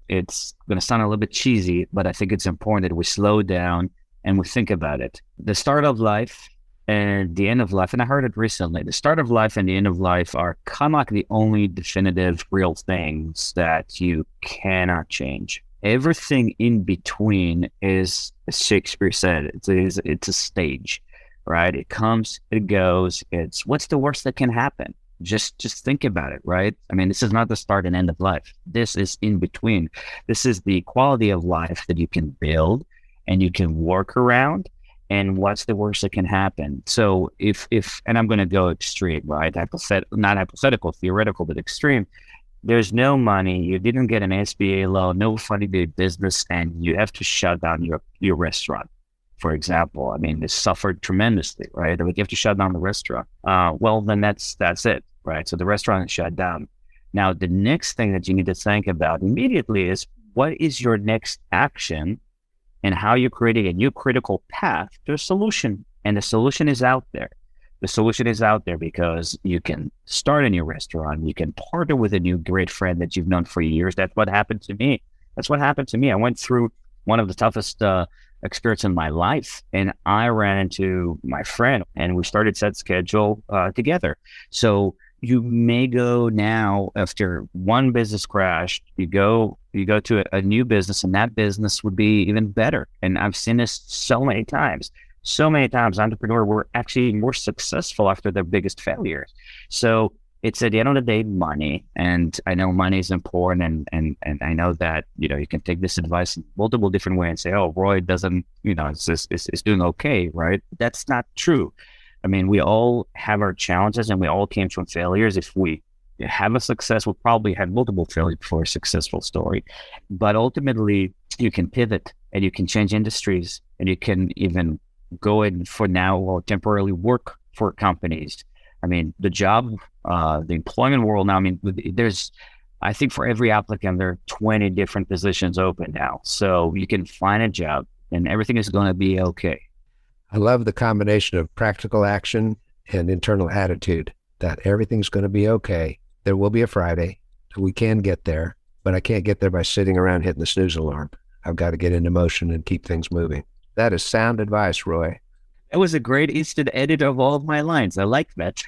it's going to sound a little bit cheesy, but I think it's important that we slow down and we think about it. The start of life and the end of life, and I heard it recently, the start of life and the end of life are kind of like the only definitive real things that you cannot change. Everything in between is, as Shakespeare said, it's a stage, right? It comes, it goes. It's what's the worst that can happen? Just think about it, right? I mean, this is not the start and end of life. This is in between. This is the quality of life that you can build and you can work around. And what's the worst that can happen? So if and I'm going to go extreme, right? Not hypothetical, theoretical, but extreme. There's no money. You didn't get an SBA loan, no funding to business, and you have to shut down your restaurant, for example. I mean, it suffered tremendously, right? Like you have to shut down the restaurant. Well, then that's it, right? So the restaurant is shut down. Now, the next thing that you need to think about immediately is what is your next action and how you're creating a new critical path to a solution. And the solution is out there. The solution is out there because you can start a new restaurant. You can partner with a new great friend that you've known for years. That's what happened to me. I went through one of the toughest experience in my life, and I ran into my friend and we started Set Schedule together. So you may go now after one business crashed, you go to a new business, and that business would be even better. And I've seen this so many times. Entrepreneurs were actually more successful after their biggest failures. So it's at the end of the day, money. And I know money is important. And I know that, you can take this advice in multiple different ways and say, oh, Roy doesn't, is doing okay, right? That's not true. I mean, we all have our challenges and we all came from failures. If we have a success, we'll probably had multiple failures before a successful story. But ultimately, you can pivot and you can change industries and you can even go in for now or temporarily work for companies. I mean, the employment world now, I mean, I think for every applicant, there are 20 different positions open now. So you can find a job and everything is going to be okay. I love the combination of practical action and internal attitude that everything's going to be okay. There will be a Friday. We can get there, but I can't get there by sitting around hitting the snooze alarm. I've got to get into motion and keep things moving. That is sound advice, Roy. It was a great instant edit of all of my lines. I like that.